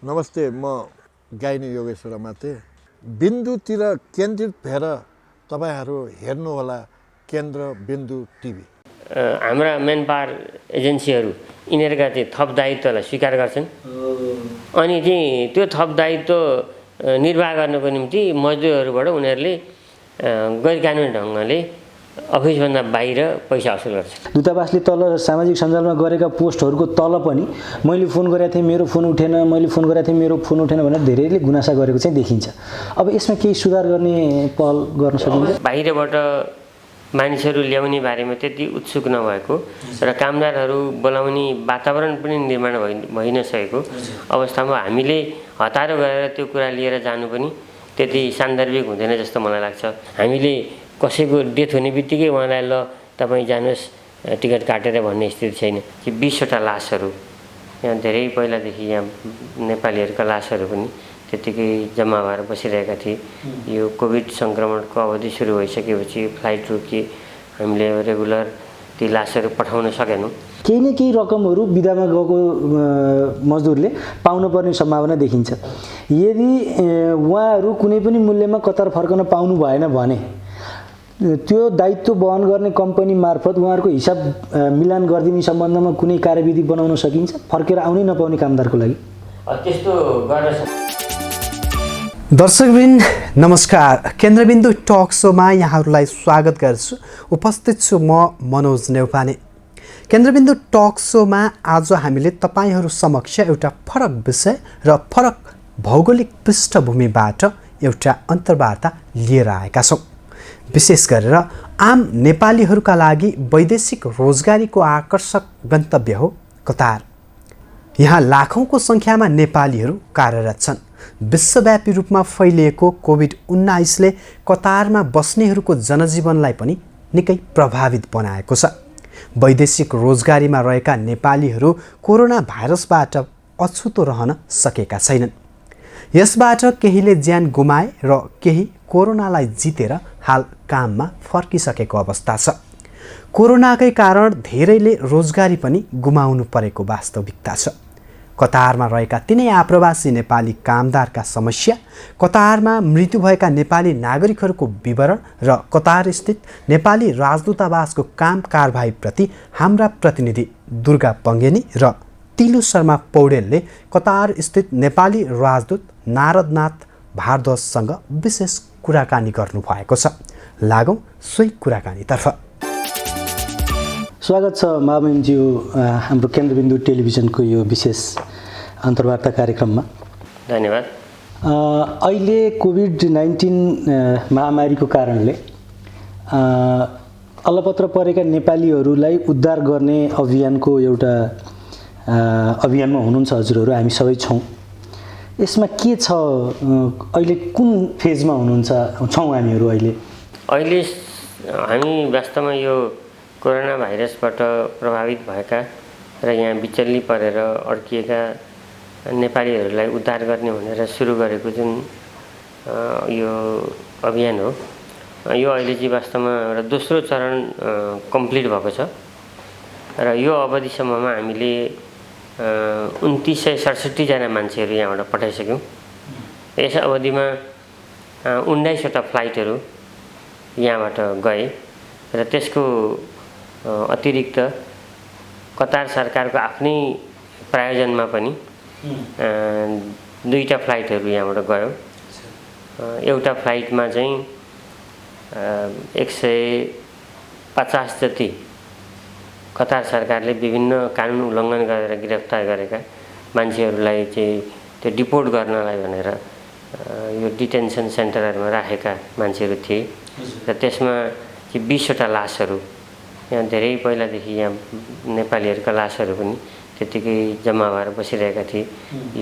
नमस्ते, म गाइनी योगेश्वर माते। बिन्दुतिर केन्द्रित भएर तपाईहरू हेर्नुहोला केन्द्र बिन्दु टिभी। हाम्रा मेन पावर एजेन्सीहरू यिनीहरूका चाहिँ थप दायित्वलाई स्वीकार गर्छन् अनि चाहिँ त्यो थप दायित्व निर्वाह गर्नको निम्ति मजदुरहरूबाट उनीहरूले गैरकानुनी ढङ्गले अफिसभन्दा बाहिर पैसा असुल गर्छ। दूतावासले तल सामाजिक सञ्जालमा गरेका पोस्टहरूको तल पनि मैले फोन गरेको थिएँ मेरो फोन उठेन, मैले फोन गरेको थिएँ मेरो फोन उठेन भनेर धेरैले गुनासा गरेको चाहिँ देखिन्छ। अब यसमा केही सुधार गर्ने पहल गर्न सकिन्छ? बाहिरबाट मानिसहरू ल्याउने बारेमा त्यति उत्सुक नभएको र कामदारहरू बोलाउने वातावरण पनि निर्माण भइ नसकेको अवस्थामा हामीले हतारो गरेर त्यो कुरा लिएर जानु पनि त्यति सान्दर्भिक हुँदैन जस्तो मलाई लाग्छ। हामीले कसैको डेथ हुने बित्तिकै उहाँलाई ल तपाईँ जानुहोस् टिकट काटेर भन्ने स्थिति छैन कि 20वटा लासहरू यहाँ धेरै पहिलादेखि यहाँ नेपालीहरूका लासहरू पनि त्यतिकै जम्मा भएर बसिरहेका थिए। यो कोभिड सङ्क्रमणको अवधि सुरु भइसकेपछि फ्लाइट रोकिए, हामीले रेगुलर ती लासहरू पठाउन सकेनौँ। केही न केही रकमहरू बिदामा गएको मजदुरले पाउनुपर्ने सम्भावना देखिन्छ। यदि उहाँहरू कुनै पनि मूल्यमा कतार फर्कन पाउनु भएन भने त्यो दायित्व वहन गर्ने कम्पनी मार्फत उहाँहरूको हिसाब मिलान गरिदिने सम्बन्धमा कुनै कार्यविधि बनाउन सकिन्छ फर्केर आउनै नपाउने कामदारको लागि? त्यस्तो गर्न दर्शकवृन्द नमस्कार, केन्द्रबिन्दु टक सोमा यहाँहरूलाई स्वागत गर्छु। उपस्थित छु म मनोज नेउपाने। केन्द्रबिन्दु टक सोमा आज हामीले तपाईहरू समक्ष एउटा फरक विषय र फरक भौगोलिक पृष्ठभूमिबाट एउटा अन्तर्वार्ता लिएर आएका छौँ। विशेष गरेर आम नेपालीहरूका लागि वैदेशिक रोजगारीको आकर्षक गन्तव्य हो कतार। यहाँ लाखौँको सङ्ख्यामा नेपालीहरू कार्यरत छन्। विश्वव्यापी रूपमा फैलिएको कोभिड-19ले कतारमा बस्नेहरूको जनजीवनलाई पनि निकै प्रभावित बनाएको छ। वैदेशिक रोजगारीमा रहेका नेपालीहरू कोरोना भाइरसबाट अछुतो रहन सकेका छैनन्। यसबाट केहीले ज्यान गुमाए र केही कोरोनालाई जितेर हाल काममा फर्किसकेको अवस्था छ। कोरोनाकै कारण धेरैले रोजगारी पनि गुमाउनु परेको वास्तविकता छ। कतारमा रहेका तिनै आप्रवासी नेपाली कामदारका समस्या, कतारमा मृत्यु भएका नेपाली नागरिकहरूको विवरण र कतारस्थित नेपाली राजदूतावासको काम कारबाहीप्रति हाम्रा प्रतिनिधि दुर्गा पङ्गेनी र तिलु शर्मा पौडेलले कतारस्थित नेपाली राजदूत नारदनाथ भारद्वाजसँग विशेष कुराकानी गर्नुभएको छ। लागौँ सोही कुराकानीतर्फ। स्वागत छ महामहिमज्यू हाम्रो केन्द्रबिन्दु टेलिभिजनको यो विशेष अन्तर्वार्ता कार्यक्रममा। धन्यवाद। अहिले कोभिड-19 महामारीको कारणले अलपत्र परेका नेपालीहरूलाई उद्धार गर्ने अभियानको एउटा अभियानमा हुनुहुन्छ हजुरहरू, हामी सबै छौँ। यसमा के छ, अहिले कुन फेजमा छौँ हामीहरू अहिले? अहिले हामी वास्तवमा यो कोरोना भाइरसबाट प्रभावित भएका र यहाँ बिचल्ली परेर अड्किएका नेपालीहरूलाई उद्धार गर्ने भनेर सुरु गरेको जुन यो अभियान हो, यो अहिले चाहिँ वास्तवमा एउटा दोस्रो चरण कम्प्लिट भएको छ र यो अवधिसम्ममा हामीले 2967 जना मान्छेहरू यहाँबाट पठाइसक्यौँ। यस अवधिमा 19वटा फ्लाइटहरू यहाँबाट गए र त्यसको अतिरिक्त कतार सरकारको आफ्नै प्रायोजनमा पनि 2टा फ्लाइटहरू यहाँबाट गयो। एउटा फ्लाइटमा चाहिँ 150 जति कतार सरकारले विभिन्न कानुन उल्लङ्घन गरेर गिरफ्तार गरेका मान्छेहरूलाई चाहिँ त्यो डिपोर्ट गर्नलाई भनेर यो डिटेन्सन सेन्टरहरूमा राखेका मान्छेहरू थिए र त्यसमा चाहिँ 20वटा लासहरू यहाँ धेरै पहिलादेखि यहाँ नेपालीहरूका लासहरू पनि त्यतिकै जम्मा भएर बसिरहेका थिए।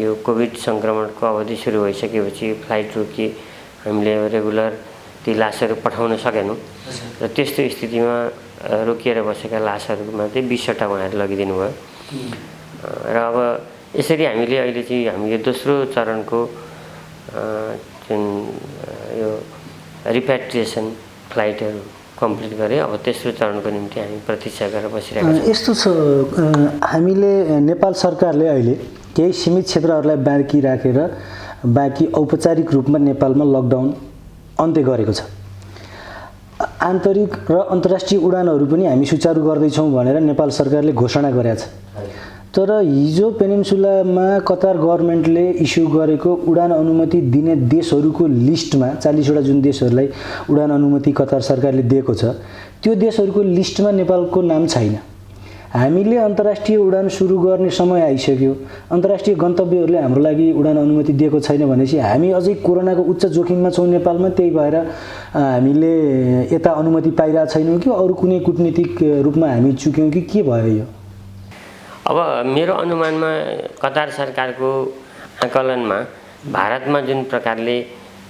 यो कोभिड सङ्क्रमणको अवधि सुरु भइसकेपछि फ्लाइट रोकिए, हामीले रेगुलर ती लासहरू पठाउन सकेनौँ र त्यस्तो स्थितिमा रोकिएर बसेका लासहरूमा चाहिँ 20वटा उहाँहरू लगिदिनु भयो र अब यसरी हामीले अहिले चाहिँ हामी यो दोस्रो चरणको जुन यो रिप्याट्रिएसन फ्लाइटहरू कम्प्लिट गरे। अब तेस्रो चरणको निम्ति हामी प्रतीक्षा गरेर बसिरहेका छौँ। यस्तो छ, हामीले नेपाल सरकारले अहिले केही सीमित क्षेत्रहरूलाई बाँकी राखेर बाँकी औपचारिक रूपमा नेपालमा लकडाउन अन्त्य गरेको छ। आन्तरिक र अन्तर्राष्ट्रिय उडानहरू पनि हामी सुचारू गर्दैछौँ भनेर नेपाल सरकारले घोषणा गरेको छ। तर हिजो पेनिन्सुलामा कतार गभर्मेन्टले इस्यु गरेको उडान अनुमति दिने देशहरूको लिस्टमा 40वटा जुन देशहरूलाई उडान अनुमति कतार सरकारले दिएको छ त्यो देशहरूको लिस्टमा नेपालको नाम छैन। हामीले अन्तर्राष्ट्रिय उडान सुरु गर्ने समय आइसक्यो, अन्तर्राष्ट्रिय गन्तव्यहरूले हाम्रो लागि उडान अनुमति दिएको छैन भनेपछि हामी अझै कोरोनाको उच्च जोखिममा छौँ नेपालमा, त्यही भएर हामीले यता अनुमति पाइरहेको छैनौँ कि अरू कुनै कूटनीतिक रूपमा हामी चुक्यौँ कि के भयो यो? अब मेरो अनुमानमा कतार सरकारको आकलनमा भारतमा जुन प्रकारले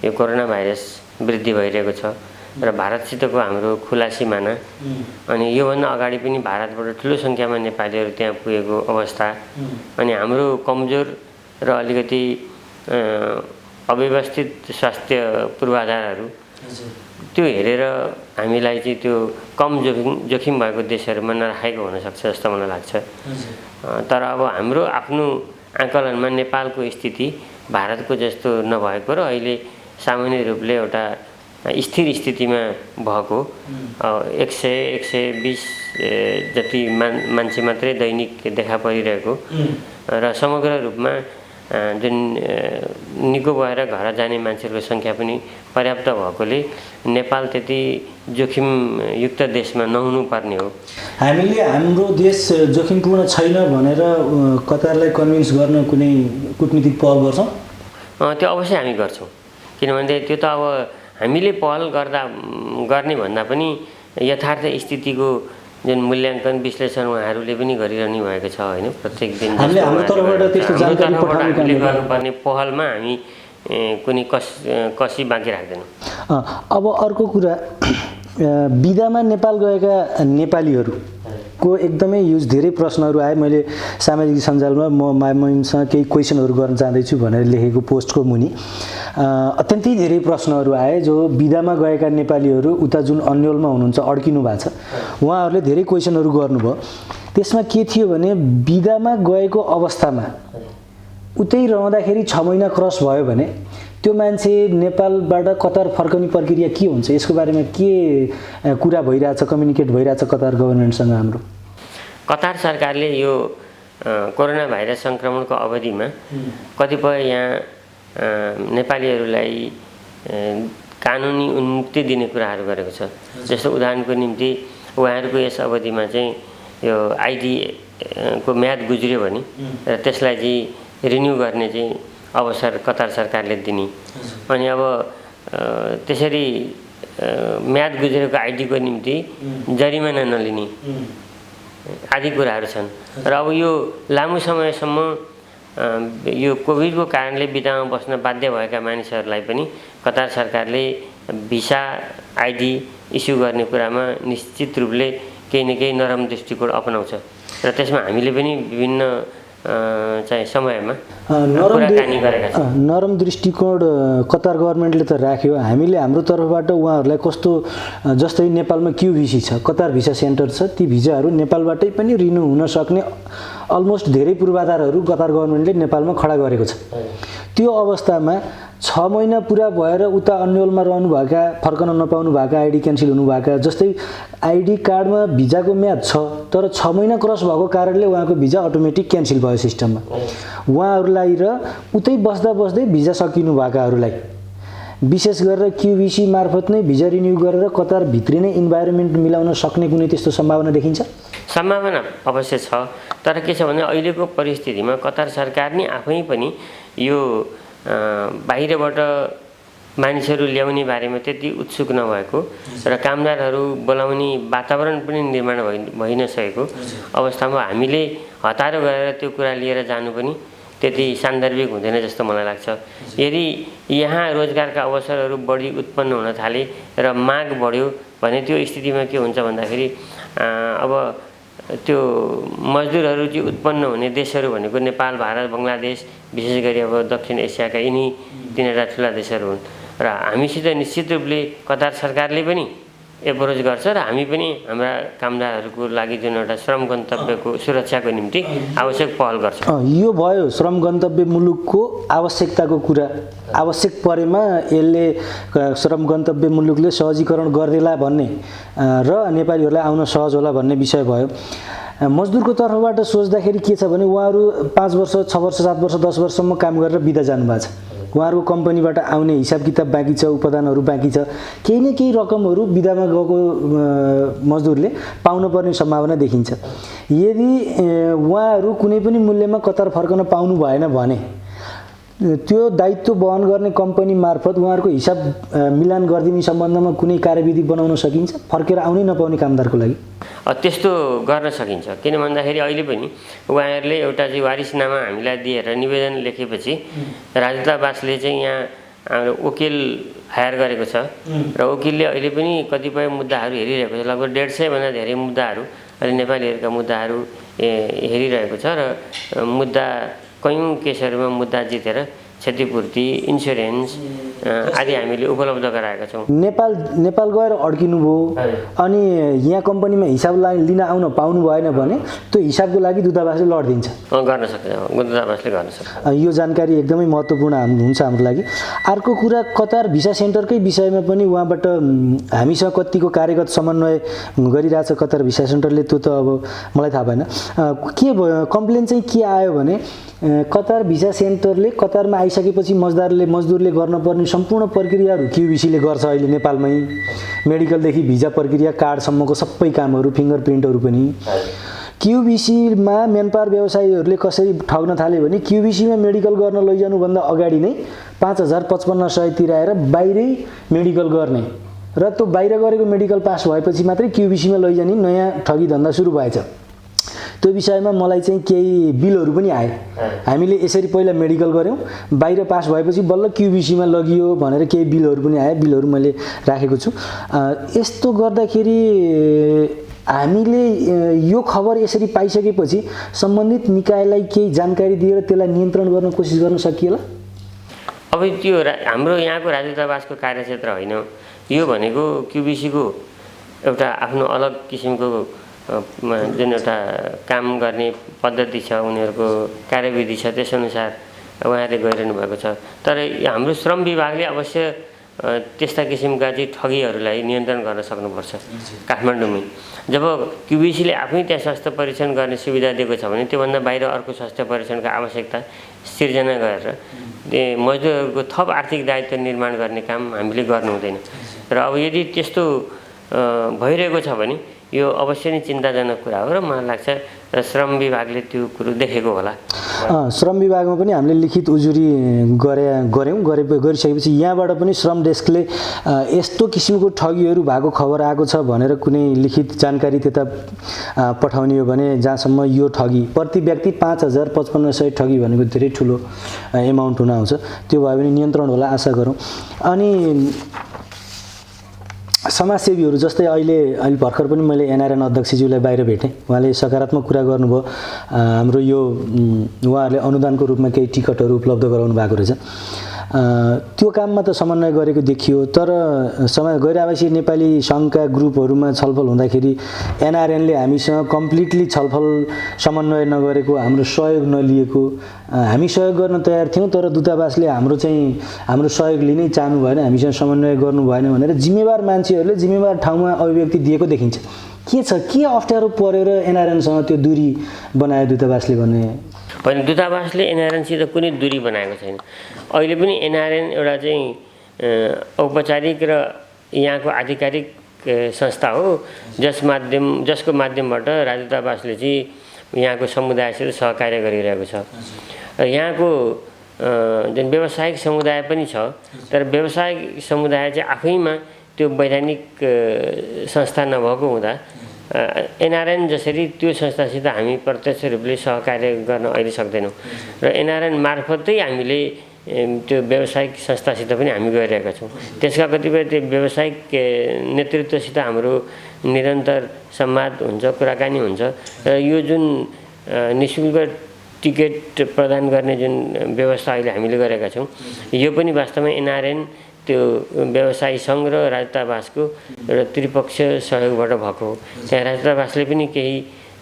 यो कोरोना भाइरस वृद्धि भइरहेको छ र भारतसितको हाम्रो खुला सिमाना अनि योभन्दा अगाडि पनि भारतबाट ठुलो सङ्ख्यामा नेपालीहरू त्यहाँ पुगेको अवस्था अनि हाम्रो कमजोर र अलिकति अव्यवस्थित स्वास्थ्य पूर्वाधारहरू त्यो हेरेर हामीलाई चाहिँ त्यो कम जोखिम भएको देशहरूमा नराखेको हुनसक्छ जस्तो मलाई लाग्छ। तर अब हाम्रो आफ्नो आकलनमा नेपालको स्थिति भारतको जस्तो नभएको र अहिले सामान्य रूपले एउटा स्थिर स्थितिमा भएको 100-120 जति मान्छे मात्रै दैनिक देखा परिरहेको र समग्र रूपमा जुन निको भएर घर जाने मान्छेहरूको सङ्ख्या पनि पर्याप्त भएकोले नेपाल त्यति जोखिमयुक्त देशमा नहुनु पर्ने हो। हामीले हाम्रो देश जोखिमपूर्ण छैन भनेर कतारलाई कन्भिन्स गर्न कुनै कूटनीतिक पहल गर्छौँ? त्यो अवश्य हामी गर्छौँ, किनभने त्यो त अब हामीले पहल गर्ने भन्दा पनि यथार्थ स्थितिको जुन मूल्याङ्कन विश्लेषण उहाँहरूले पनि गरिरहनु भएको छ होइन। प्रत्येक दिन हामीले गर्नुपर्ने पहलमा हामी कुनै कसी बाँकी राख्दैनौँ। अब अर्को कुरा, बिदामा नेपाल गएका नेपालीहरूको एकदमै धेरै प्रश्नहरू आए। मैले सामाजिक सञ्जालमा मसँग केही क्वेसनहरू गर्न जाँदैछु भनेर लेखेको पोस्टको मुनि अत्यन्तै धेरै प्रश्नहरू आए। जो बिदामा गएका नेपालीहरू उता जुन अन्यलमा हुनुहुन्छ अड्किनु भएको छ उहाँहरूले धेरै क्वेसनहरू गर्नुभयो। त्यसमा के थियो भने बिदामा गएको अवस्थामा उतै रहँदाखेरि 6 महिना क्रस भयो भने त्यो मान्छे नेपालबाट कतार फर्कने प्रक्रिया के हुन्छ? यसको बारेमा के कुरा भइरहेछ, कम्युनिकेट भइरहेछ कतार गभर्नमेन्टसँग हाम्रो? कतार सरकारले यो कोरोना भाइरस सङ्क्रमणको अवधिमा कतिपय यहाँ नेपालीहरूलाई कानुनी उन्मुक्ति दिने कुराहरू गरेको छ। जस्तो उदाहरणको निम्ति उहाँहरूको यस अवधिमा चाहिँ यो आइडी को म्याद गुज्रियो भने र त्यसलाई चाहिँ रिन्यू गर्ने चाहिँ अवसर कतार सरकारले दिने अनि अब त्यसरी म्याद गुज्रेको आइडीको निम्ति जरिमाना नलिने आदि कुराहरू छन्। र अब यो लामो समयसम्म यो कोभिडको कारणले बिदामा बस्न बाध्य भएका मानिसहरूलाई पनि कतार सरकारले भिसा आइडी इस्यु गर्ने कुरामा निश्चित रूपले केही न केही नरम दृष्टिकोण अपनाउँछ र त्यसमा हामीले पनि विभिन्न चाहिँ समयमा कुराकानी गरेका छौँ। नरम दृष्टिकोण कतार गभर्नमेन्टले त राख्यो। हामीले हाम्रो तर्फबाट उहाँहरूलाई कस्तो, जस्तै नेपालमा क्यु भिसा छ, कतार भिसा सेन्टर छ, ती भिसाहरू नेपालबाटै पनि रिन्यू हुन सक्ने अलमोस्ट धेरै पूर्वाधारहरू कतार गभर्नमेन्टले नेपालमा खडा गरेको छ। त्यो अवस्थामा 6 महिना पुरा भएर उता अन्यलमा रहनुभएका, फर्कन नपाउनु भएका, आइडी क्यान्सल हुनुभएका, जस्तै आइडी कार्डमा भिजाको म्याद छ तर 6 महिना क्रस भएको कारणले उहाँको भिजा अटोमेटिक क्यान्सल भयो सिस्टममा। उहाँहरूलाई र उतै बस्दै भिजा सकिनु भएकाहरूलाई विशेष गरेर क्युबिसी मार्फत नै भिजा रिन्यू गरेर कतार भित्री नै इन्भाइरोमेन्ट मिलाउन सक्ने कुनै त्यस्तो सम्भावना देखिन्छ? सम्भावना अवश्य छ, तर के छ भने अहिलेको परिस्थितिमा कतार सरकार नै आफै पनि यो बाहिरबाट मानिसहरू ल्याउने बारेमा त्यति उत्सुक नभएको र कामदारहरू बोलाउने वातावरण पनि निर्माण भइ नसकेको अवस्थामा हामीले हतारो गरेर त्यो कुरा लिएर जानु पनि त्यति सान्दर्भिक हुँदैन जस्तो मलाई लाग्छ। यदि यहाँ रोजगारका अवसरहरू बढी उत्पन्न हुन थाले र माग बढ्यो भने त्यो स्थितिमा के हुन्छ भन्दाखेरि अब त्यो मजदुरहरू चाहिँ उत्पन्न हुने देशहरू भनेको नेपाल, भारत, बङ्गलादेश, विशेष गरी अब दक्षिण एसियाका यिनी 3 ठुला देशहरू हुन् र हामीसित निश्चित रूपले कतार सरकारले पनि एप्रोच गर्छ र हामी पनि हाम्रा कामदारहरूको लागि जुन एउटा श्रम गन्तव्यको सुरक्षाको निम्ति आवश्यक पहल गर्छौँ। यो भयो श्रम गन्तव्य मुलुकको आवश्यकताको कुरा। आवश्यक परेमा यसले श्रम गन्तव्य मुलुकले सहजीकरण गर्देला भन्ने र नेपालीहरूलाई आउन सहज होला भन्ने विषय भयो। मजदुरको तर्फबाट सोच्दाखेरि के छ भने उहाँहरू 5 वर्ष 6 वर्ष 7 वर्ष 10 वर्षसम्म काम गरेर बिदा जानुभएको छ। उहाँहरूको कम्पनीबाट आउने हिसाब किताब बाँकी छ, उपदानहरू बाँकी छ। केही न केही रकमहरू बिदामा गएको मजदुरले पाउनुपर्ने सम्भावना देखिन्छ। यदि उहाँहरू कुनै पनि मूल्यमा कतार फर्कन पाउनु भएन भने त्यो दायित्व वहन गर्ने कम्पनी मार्फत उहाँहरूको हिसाब मिलान गरिदिने सम्बन्धमा कुनै कार्यविधि बनाउन सकिन्छ फर्केर आउनै नपाउने कामदारको लागि? त्यस्तो गर्न सकिन्छ। किन भन्दाखेरि अहिले पनि उहाँहरूले एउटा चाहिँ वारिसनामा हामीलाई दिएर निवेदन लेखेपछि राजदूतावासले चाहिँ यहाँ हाम्रो वकिल हायर गरेको छ र वकिलले अहिले पनि कतिपय मुद्दाहरू हेरिरहेको छ। लगभग 150 भन्दा धेरै मुद्दाहरू अहिले नेपालीहरूका मुद्दाहरू हेरिरहेको छ र मुद्दा कयौँ केसहरूमा मुद्दा जितेर क्षतिपूर्ति, इन्सुरेन्स आदि हामीले उपलब्ध गराएका छौँ। नेपाल गएर अड्किनु भयो अनि यहाँ कम्पनीमा हिसाब लिन आउन पाउनु भएन भने त्यो हिसाबको लागि दूतावासले लडिदिन्छ। गर्न सक्छ, दूतावासले गर्न सक्छ। यो जानकारी एकदमै महत्त्वपूर्ण हुन्छ हाम्रो लागि। अर्को कुरा, कतार भिसा सेन्टरकै विषयमा पनि उहाँबाट हामीसँग कतिको कार्यगत समन्वय गरिरहेछ कतार भिसा सेन्टरले, त्यो त अब मलाई थाहा भएन। के भयो कम्प्लेन चाहिँ के आयो भने कतार भिसा सेन्टरले कतारमा आइसकेपछि मजदुरले गर्नुपर्ने सम्पूर्ण प्रक्रियाहरू क्युबिसीले गर्छ अहिले नेपालमै। मेडिकलदेखि भिजा प्रक्रिया, कार्डसम्मको सबै कामहरू, फिङ्गरप्रिन्टहरू पनि। क्युबिसीमा म्यानपावर व्यवसायीहरूले कसरी ठग्न थाल्यो भने क्युबिसीमा मेडिकल गर्न लैजानुभन्दा अगाडि नै 5,055 तिराएर बाहिरै मेडिकल गर्ने र त्यो बाहिर गरेको मेडिकल पास भएपछि मात्रै क्युबिसीमा लैजाने नयाँ ठगी धन्दा सुरु भएछ। त्यो विषयमा मलाई चाहिँ केही बिलहरू पनि आए। हामीले यसरी पहिला मेडिकल गऱ्यौँ, बाहिर पास भएपछि बल्ल क्युबिसीमा लगियो भनेर केही बिलहरू पनि आए। बिलहरू मैले राखेको छु। यस्तो गर्दाखेरि हामीले यो खबर यसरी पाइसकेपछि सम्बन्धित निकायलाई केही जानकारी दिएर त्यसलाई नियन्त्रण गर्न कोसिस गर्न सकिएला? अब त्यो हाम्रो यहाँको राजदूतावासको कार्यक्षेत्र होइन। यो भनेको क्युबिसीको एउटा आफ्नो अलग किसिमको जुन एउटा काम गर्ने पद्धति छ, उनीहरूको कार्यविधि छ, त्यसअनुसार उहाँहरूले गइरहनु भएको छ। तर हाम्रो श्रम विभागले अवश्य त्यस्ता किसिमका चाहिँ ठगीहरूलाई नियन्त्रण गर्न सक्नुपर्छ काठमाडौँमै। जब क्युबिसीले आफै त्यहाँ स्वास्थ्य परीक्षण गर्ने सुविधा दिएको छ भने त्योभन्दा बाहिर अर्को स्वास्थ्य परीक्षणको आवश्यकता सिर्जना गरेर मजदुरहरूको थप आर्थिक दायित्व निर्माण गर्ने काम हामीले गर्नु हुँदैन। र अब यदि त्यस्तो भइरहेको छ भने यो अवश्य नै चिन्ताजनक कुरा हो र मलाई लाग्छ श्रम विभागले त्यो कुरो देखेको होला। श्रम विभागमा पनि हामीले लिखित उजुरी गरिसकेपछि यहाँबाट पनि श्रम डेस्कले यस्तो किसिमको ठगीहरू भएको खबर आएको छ भनेर कुनै लिखित जानकारी त्यता पठाउने हो भने जहाँसम्म यो ठगी प्रति व्यक्ति 5,055 ठगी भनेको धेरै ठुलो एमाउन्ट हुन आउँछ। त्यो भयो भने नियन्त्रण होला आशा गरौँ। अनि समाजसेवीहरू जस्तै अहिले भर्खर पनि मैले एनआरएन अध्यक्षज्यूलाई बाहिर भेटेँ। उहाँले सकारात्मक कुरा गर्नुभयो। हाम्रो यो उहाँहरूले अनुदानको रूपमा केही टिकटहरू उपलब्ध गराउनु भएको रहेछ। त्यो काममा त समन्वय गरेको देखियो। तर गैर-आवासीय नेपाली सङ्घका ग्रुपहरूमा छलफल हुँदाखेरि एनआरएनले हामीसँग कम्प्लिटली छलफल समन्वय नगरेको, हाम्रो सहयोग नलिएको। हामी सहयोग गर्न तयार थियौँ तर दूतावासले हाम्रो सहयोग लिनै चाहनु भएन, हामीसँग समन्वय गर्नु भएन भनेर जिम्मेवार मान्छेहरूले जिम्मेवार ठाउँमा अभिव्यक्ति दिएको देखिन्छ। के छ, के अप्ठ्यारो परेर एनआरएनसँग त्यो दूरी बनायो दूतावासले भन्ने? होइन, दूतावासले एनआरएनसित कुनै दूरी बनाएको छैन। अहिले पनि एनआरएन एउटा चाहिँ औपचारिक र यहाँको आधिकारिक संस्था हो जसको माध्यमबाट राजदूतावासले चाहिँ यहाँको समुदायसित सहकार्य गरिरहेको छ। यहाँको जुन व्यावसायिक समुदाय पनि छ, तर व्यावसायिक समुदाय चाहिँ आफैमा त्यो वैधानिक संस्था नभएको हुँदा एनआरएन जसरी त्यो संस्थासित हामी प्रत्यक्ष रूपले सहकार्य गर्न अहिले सक्दैनौँ र एनआरएन मार्फतै हामीले त्यो व्यावसायिक संस्थासित पनि हामी गइरहेका छौँ। त्यसका कतिपय त्यो व्यावसायिक नेतृत्वसित हाम्रो निरन्तर संवाद हुन्छ, कुराकानी हुन्छ र यो जुन निःशुल्क टिकट प्रदान गर्ने जुन व्यवस्था अहिले हामीले गरेका छौँ यो पनि वास्तवमा एनआरएन त्यो व्यवसायी सङ्घ र राजदूतावासको एउटा त्रिपक्षीय सहयोगबाट भएको हो। त्यहाँ राजदूतावासले पनि केही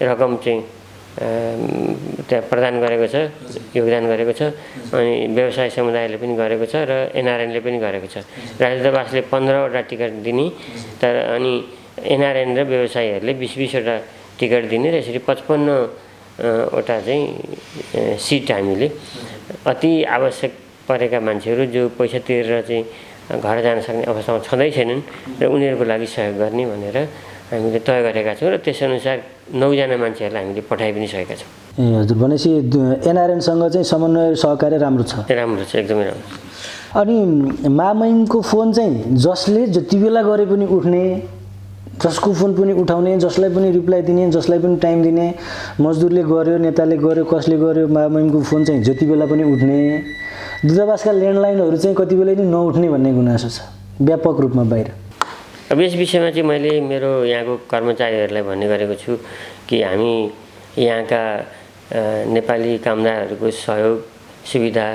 रकम चाहिँ त्यहाँ प्रदान गरेको छ, योगदान गरेको छ, अनि व्यवसाय समुदायले पनि गरेको छ र एनआरएनले पनि गरेको छ। राजदूतावासले 15वटा टिकट दिने, तर अनि एनआरएन र व्यवसायीहरूले 20-20वटा टिकट दिने र यसरी 55वटा चाहिँ सिट हामीले अति आवश्यक परेका मान्छेहरू जो पैसा तिरेर चाहिँ घर जान सक्ने अवस्थामा छँदै छैनन् र उनीहरूको लागि सहयोग गर्ने भनेर हामीले तय गरेका छौँ र त्यसअनुसार 9जना मान्छेहरूलाई हामीले पठाइ पनि सकेका छौँ। ए हजुर, भनेपछि एनआरएनसँग चाहिँ समन्वय सहकार्य राम्रो छ? राम्रो छ, एकदमै राम्रो। अनि मामैमको फोन चाहिँ जसले जति बेला गरे पनि उठ्ने, जसको फोन पनि उठाउने, जसलाई पनि रिप्लाई दिने, जसलाई पनि टाइम दिने, मजदुरले गर्यो, नेताले गर्यो, कसले गर्यो, मामैमको फोन चाहिँ जति बेला पनि उठ्ने, दूतावासका ल्यान्डलाइनहरू चाहिँ कति बेला नै नउठ्ने भन्ने गुनासो छ व्यापक रूपमा बाहिर। अब यस विषयमा चाहिँ मैले मेरो यहाँको कर्मचारीहरूलाई भन्ने गरेको छु कि हामी यहाँका नेपाली कामदारहरूको सहयोग सुविधा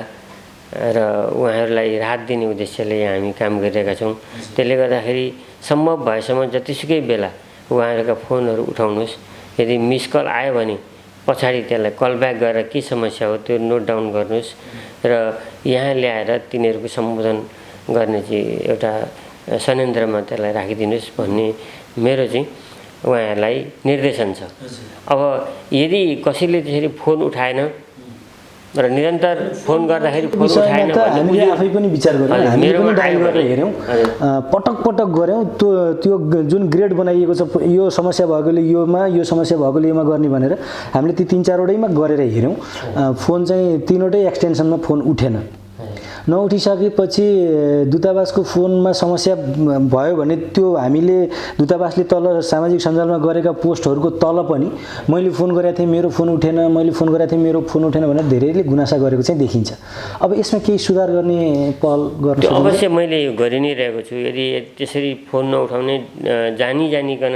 र उहाँहरूलाई राहत दिने उद्देश्यले यहाँ हामी काम गरिरहेका छौँ। त्यसले गर्दाखेरि सम्भव भएसम्म जतिसुकै बेला उहाँहरूका फोनहरू उठाउनुहोस्। यदि मिस कल आयो भने पछाडि त्यसलाई कल ब्याक गरेर के समस्या हो त्यो नोट डाउन गर्नुहोस् र यहाँ ल्याएर तिनीहरूको सम्बोधन गर्ने चाहिँ एउटा संयन्त्रमा त्यसलाई राखिदिनुहोस् भन्ने मेरो चाहिँ उहाँहरूलाई निर्देशन छ। अब यदि कसैले त्यसरी फोन उठाएन र निरन्तर फोन गर्दाखेरि फोन उठाएन भने हामीले आफै पनि विचार गऱ्यौँ, हामीले पनि डायल गरेर हेऱ्यौँ, पटक पटक गऱ्यौँ। त्यो जुन ग्रेड बनाइएको छ यो समस्या भएकोले योमा, यो समस्या भएकोले योमा गर्ने भनेर हामीले ती 3-4वटैमा गरेर हेऱ्यौँ। फोन चाहिँ 3वटै एक्सटेन्सनमा फोन उठेन। नउठिसकेपछि दूतावासको फोनमा समस्या भयो भने त्यो हामीले दूतावासले तल सामाजिक सञ्जालमा गरेका पोस्टहरूको तल पनि मैले फोन गरेको थिएँ मेरो फोन उठेन, मैले फोन गरेको थिएँ मेरो फोन उठेन भनेर धेरैले गुनासा गरेको चाहिँ देखिन्छ। अब यसमा केही सुधार गर्ने पहल गर्न सक्छ? अवश्य मैले गरि नै रहेको छु। यदि त्यसरी फोन नउठाउने, जानीकन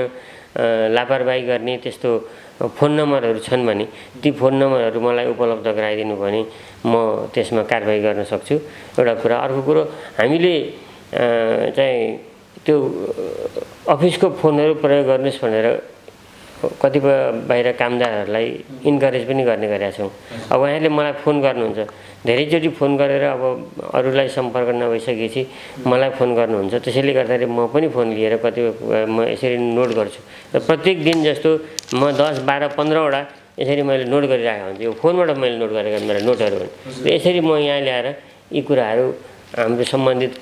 लापरवाही गर्ने त्यस्तो फोन नम्बरहरू छन् भने ती फोन नम्बरहरू मलाई उपलब्ध गराइदिनु भने म त्यसमा कारबाही गर्न सक्छु। एउटा कुरा। अर्को कुरो, हामीले चाहिँ त्यो अफिसको फोनहरू प्रयोग गर्नुहोस् भनेर कतिपय बाहिर कामदारहरूलाई इन्करेज पनि गर्ने गरेका छौँ। अब उहाँहरूले मलाई फोन गर्नुहुन्छ, धेरैचोटि फोन गरेर अब अरूलाई सम्पर्क नभइसकेपछि मलाई फोन गर्नुहुन्छ। त्यसैले गर्दाखेरि म पनि फोन लिएर कतिपय म यसरी नोट गर्छु र प्रत्येक दिन जस्तो म 10, 12, 15वटा यसरी मैले नोट गरिरहेको हुन्छु। यो फोनबाट मैले नोट गरेका मेरा नोटहरू हुन्। र यसरी म यहाँ ल्याएर यी कुराहरू हाम्रो सम्बन्धित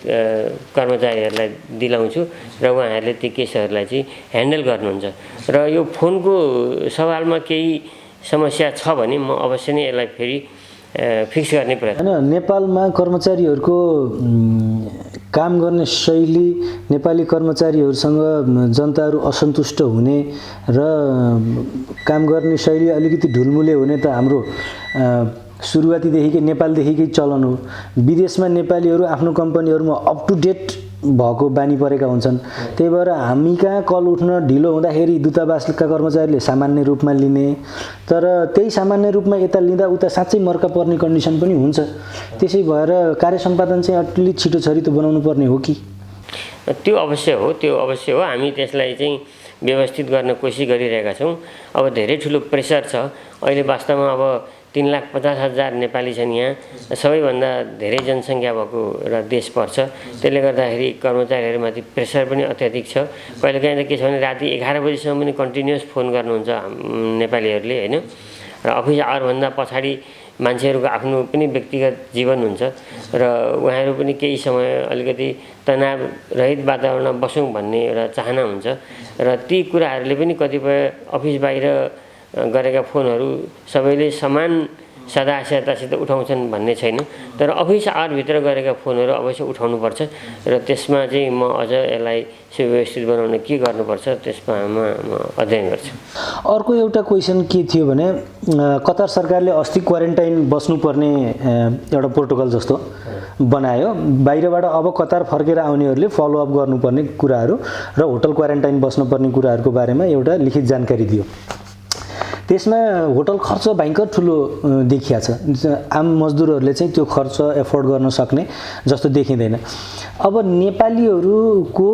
कर्मचारीहरूलाई दिलाउँछु र उहाँहरूले ती केसहरूलाई चाहिँ ह्यान्डल गर्नुहुन्छ। र यो फोनको सवालमा केही समस्या छ भने म अवश्य नै यसलाई फेरि फिक्स गर्ने प्रयत्न। हैन, नेपालमा कर्मचारीहरूको काम गर्ने शैली, नेपाली कर्मचारीहरूसँग जनताहरू असन्तुष्ट हुने र काम गर्ने शैली अलिकति ढुलमुले हुने त हाम्रो सुरुवातीदेखिकै नेपालदेखिकै चलन हो। विदेशमा नेपालीहरू आफ्नो कम्पनीहरूमा अप टु डेट भएको बानी परेका हुन्छन्। त्यही भएर हामी कहाँ कल उठ्न ढिलो हुँदाखेरि दूतावासका कर्मचारीले सामान्य रूपमा लिने, तर त्यही सामान्य रूपमा यता लिँदा उता साँच्चै मर्का पर्ने कन्डिसन पनि हुन्छ। त्यसै भएर कार्य सम्पादन चाहिँ अलि छिटो छरितो बनाउनु पर्ने हो कि? त्यो अवश्य हो। हामी त्यसलाई चाहिँ व्यवस्थित गर्न कोसिस गरिरहेका छौँ। अब धेरै ठुलो प्रेसर छ अहिले। वास्तवमा अब 3,50,000 नेपाली छन् यहाँ। सबैभन्दा धेरै जनसङ्ख्या भएको एउटा देश पर्छ। त्यसले गर्दाखेरि कर्मचारीहरूमाथि प्रेसर पनि अत्याधिक छ। कहिलेकाहीँ त के छ भने राति 11 बजीसम्म पनि कन्टिन्युस फोन गर्नुहुन्छ नेपालीहरूले, होइन। र अफिस आवरभन्दा पछाडि मान्छेहरूको आफ्नो पनि व्यक्तिगत जीवन हुन्छ र उहाँहरू पनि केही समय अलिकति तनावरहित वातावरणमा बसौँ भन्ने एउटा चाहना हुन्छ। र ती कुराहरूले पनि कतिपय अफिस बाहिर गरेका फोनहरू सबैले समान सदास्यतासित उठाउँछन् भन्ने छैन, तर अफिस आवरभित्र गरेका फोनहरू अवश्य उठाउनुपर्छ। र त्यसमा चाहिँ म अझ यसलाई सुव्यवस्थित बनाउन के गर्नुपर्छ त्यसमा म अध्ययन गर्छु। अर्को एउटा क्वेसन के थियो भने कतार सरकारले अस्ति क्वारेन्टाइन बस्नुपर्ने एउटा प्रोटोकल जस्तो बनायो। बाहिरबाट अब कतार फर्केर आउनेहरूले फलोअप गर्नुपर्ने कुराहरू र होटल क्वारेन्टाइन बस्नुपर्ने कुराहरूको बारेमा एउटा लिखित जानकारी दियो। त्यसमा होटल खर्च भयङ्कर ठुलो देखिया छ। आम मजदुरहरूले चाहिँ त्यो खर्च एफोर्ड गर्न सक्ने जस्तो देखिँदैन। अब नेपालीहरूको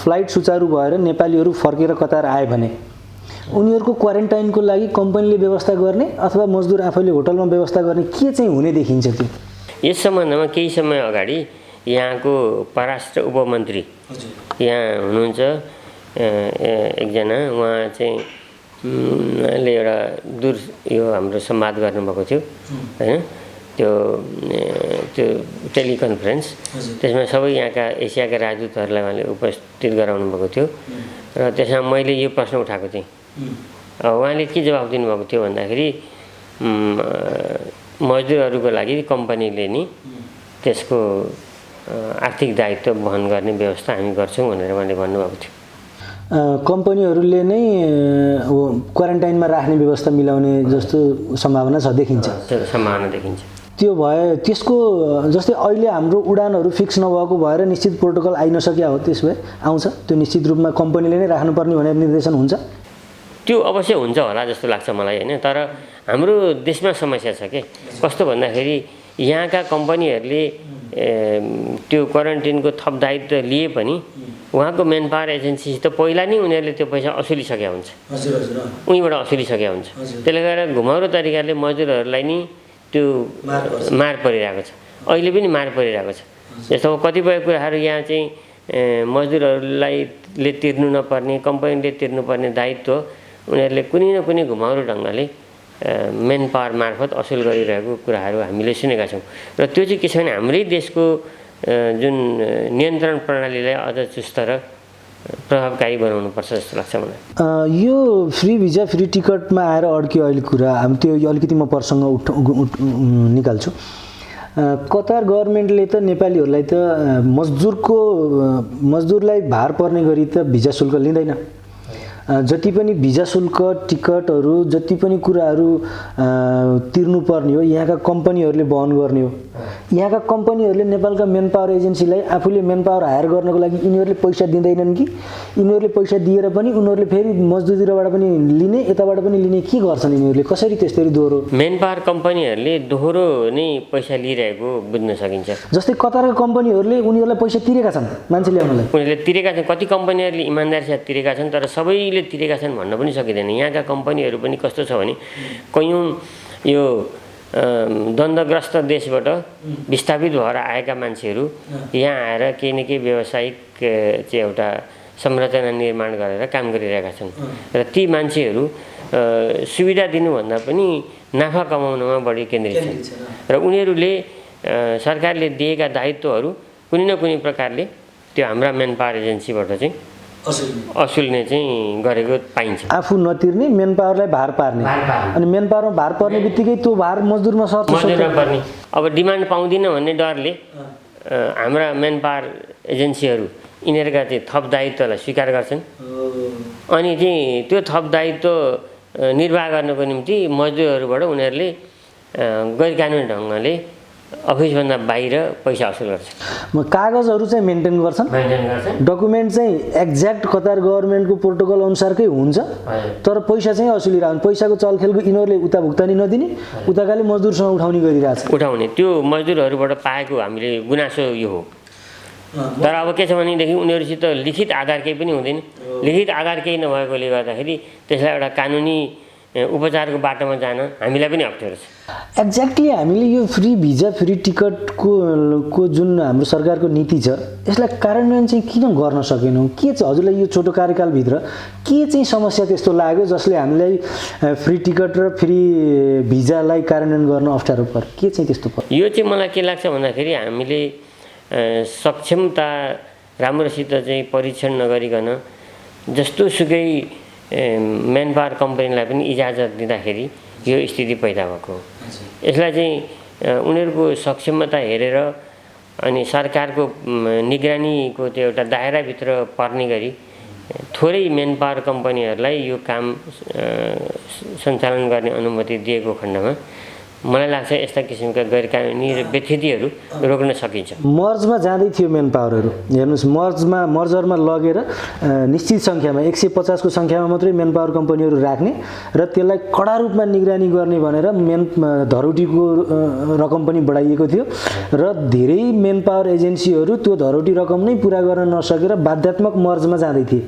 फ्लाइट सुचारू भएर नेपालीहरू फर्केर कतार आए भने उनीहरूको क्वारेन्टाइनको लागि कम्पनीले व्यवस्था गर्ने अथवा मजदुर आफैले होटलमा व्यवस्था गर्ने के चाहिँ हुने देखिन्छ त्यो? यस सम्बन्धमा केही समय अगाडि यहाँको परराष्ट्र उपमन्त्री यहाँ हुनुहुन्छ एकजना, उहाँ चाहिँ ले एउटा यो हाम्रो संवाद गर्नुभएको थियो हैन, त्यो टेलिकन्फरेन्स, त्यसमा सबै यहाँका एसियाका राजदूतहरूलाई उहाँले उपस्थित गराउनु भएको थियो र त्यसमा मैले यो प्रश्न उठाएको थिएँ। उहाँले के जवाफ दिनुभएको थियो भन्दाखेरि मजदुरहरूको लागि कम्पनीले नि त्यसको आर्थिक दायित्व वहन गर्ने व्यवस्था हामी गर्छौँ भनेर उहाँले भन्नुभएको थियो। कम्पनीहरूले नै क्वारेन्टाइनमा राख्ने व्यवस्था मिलाउने जस्तो सम्भावना छ देखिन्छ। सम्भावना देखिन्छ। त्यो भए त्यसको जस्तै अहिले हाम्रो उडानहरू फिक्स नभएको भएर निश्चित प्रोटोकल आइ नसक्या हो, त्यसो भए आउँछ त्यो निश्चित रूपमा कम्पनीले नै राख्नुपर्ने भनेर निर्देशन हुन्छ? त्यो अवश्य हुन्छ होला जस्तो लाग्छ मलाई हैन। तर हाम्रो देशमा समस्या छ के कस्तो भन्दाखेरि यहाँका कम्पनीहरूले त्यो क्वारेन्टाइनको थप दायित्व लिए पनि उहाँको मेन पावर एजेन्सी त पहिला नै उनीहरूले त्यो पैसा असुलिसकेका हुन्छ, उहीँबाट असुलिसकेका हुन्छ। त्यसले गर्दा घुमाउरो तरिकाले मजदुरहरूलाई नि त्यो मार परिरहेको छ, अहिले पनि मार परिरहेको छ। जस्तो कतिपय कुराहरू यहाँ चाहिँ मजदुरहरूलाई तिर्नु नपर्ने, कम्पनीले तिर्नुपर्ने दायित्व उनीहरूले कुनै न कुनै घुमाउरो ढङ्गले मेन पावर मार्फत असुल गरिरहेको कुराहरू हामीले सुनेका छौँ। र त्यो चाहिँ के छ भने हाम्रै देशको जुन नियन्त्रण प्रणालीलाई अझ चुस्त र प्रभावकारी बनाउनुपर्छ जस्तो लाग्छ मलाई। यो फ्री भिजा फ्री टिकटमा आएर अड्क्यो अहिले कुरा, हामी त्यो अलिकति म प्रसङ्ग निकाल्छु। कतार गभर्मेन्टले त नेपालीहरूलाई त मजदुरलाई भार पर्ने गरी त भिजा शुल्क लिँदैन। जति पनि भिजा शुल्क, टिकटहरू, जति पनि कुराहरू तिर्नुपर्ने हो यहाँका कम्पनीहरूले वहन गर्ने हो। यहाँका कम्पनीहरूले नेपालका मेन पावर एजेन्सीलाई आफूले मेन पावर हायर गर्नको लागि यिनीहरूले पैसा दिँदैनन् कि यिनीहरूले पैसा दिएर पनि उनीहरूले फेरि मजदुरतिरबाट पनि लिने, यताबाट पनि लिने, के गर्छन् यिनीहरूले? कसरी त्यसरी दोहोरो? मेन पावर कम्पनीहरूले दोहोरो नै पैसा लिइरहेको बुझ्न सकिन्छ। जस्तै कतारका कम्पनीहरूले उनीहरूलाई पैसा तिरेका छन् मान्छे ल्याउनलाई, उनीहरूले तिरेका छन्। कति कम्पनीहरूले इमान्दारीसाथ तिरेका छन्, तर सबैले तिरेका छन् भन्न पनि सकिँदैन। यहाँका कम्पनीहरू पनि कस्तो छ भने कयौँ यो द्वन्द्वग्रस्त देशबाट विस्थापित भएर आएका मान्छेहरू यहाँ आएर केही न केही व्यावसायिक चाहिँ एउटा संरचना निर्माण गरेर काम गरिरहेका छन् र ती मान्छेहरू सुविधा दिनुभन्दा पनि नाफा कमाउनमा बढी केन्द्रित छन् र उनीहरूले सरकारले दिएका दायित्वहरू कुनै न कुनै प्रकारले त्यो हाम्रा मेन पावर एजेन्सीबाट चाहिँ असुल्ने चाहिँ गरेको पाइन्छ। आफू नतिर्ने, मेन पावरलाई भार पार्ने, अनि मेन पावरमा भार पर्ने बित्तिकै त्यो भार मजदुरमा सर्छ, मजदुरमा पर्ने। अब डिमान्ड पाउँदिन भन्ने डरले हाम्रा मेन पावर एजेन्सीहरू यिनीहरूका चाहिँ थप दायित्वलाई स्वीकार गर्छन् अनि चाहिँ त्यो थप दायित्व निर्वाह गर्नको निम्ति मजदुरहरूबाट उनीहरूले गैरकानुनी ढङ्गले अफिसभन्दा बाहिर पैसा असुल गर्छ। कागजहरू चाहिँ मेन्टेन गर्छन्, डकुमेन्ट चाहिँ एक्ज्याक्ट कतार गभर्मेन्टको प्रोटोकल अनुसारकै हुन्छ, तर पैसा चाहिँ असुलिरहन्छ। पैसाको चलखेलको यिनीहरूले उता भुक्तानी नदिने, उताकाले मजदुरसँग उठाउने गरिरहेछ। उठाउने त्यो मजदुरहरूबाट पाएको हामीले गुनासो यो हो। तर अब के छ भनेदेखि उनीहरूसित लिखित आधार केही पनि हुँदैन। लिखित आधार केही नभएकोले गर्दाखेरि त्यसलाई एउटा कानुनी उपचारको बाटोमा जान हामीलाई पनि अप्ठ्यारो छ। एक्ज्याक्टली हामीले यो फ्री भिजा फ्री टिकटको जुन हाम्रो सरकारको नीति छ यसलाई कार्यान्वयन चाहिँ किन गर्न सकेनौँ? के छ हजुरलाई यो छोटो कार्यकालभित्र के चाहिँ समस्या त्यस्तो लाग्यो जसले हामीलाई फ्री टिकट र फ्री भिजालाई कार्यान्वयन गर्न अप्ठ्यारो पर्यो? के चाहिँ त्यस्तो पर्यो? यो चाहिँ मलाई के लाग्छ भन्दाखेरि हामीले सक्षमता राम्रोसित चाहिँ परीक्षण नगरिकन जस्तो सुकै मेन पावर कम्पनीलाई पनि इजाजत दिँदाखेरि यो स्थिति पैदा भएको हो। यसलाई चाहिँ उनीहरूको सक्षमता हेरेर अनि सरकारको निगरानीको त्यो एउटा दायराभित्र पर्ने गरी थोरै मेन पावर कम्पनीहरूलाई यो काम सञ्चालन गर्ने अनुमति दिएको खण्डमा मलाई लाग्छ यस्ता किसिमका गैर कानुनी र बेथितीहरू रोक्न सकिन्छ। मर्जमा जाँदै थियो मेन पावरहरू, हेर्नुहोस् मर्जरमा लगेर निश्चित सङ्ख्यामा 150 को सङ्ख्यामा मात्रै मेन पावर कम्पनीहरू राख्ने र त्यसलाई कडा रूपमा निगरानी गर्ने भनेर मेन धरोटीको रकम पनि बढाइएको थियो र धेरै मेन पावर एजेन्सीहरू त्यो धरोटी रकम नै पुरा गर्न नसकेर बाध्यात्मक मर्जमा जाँदै थिए।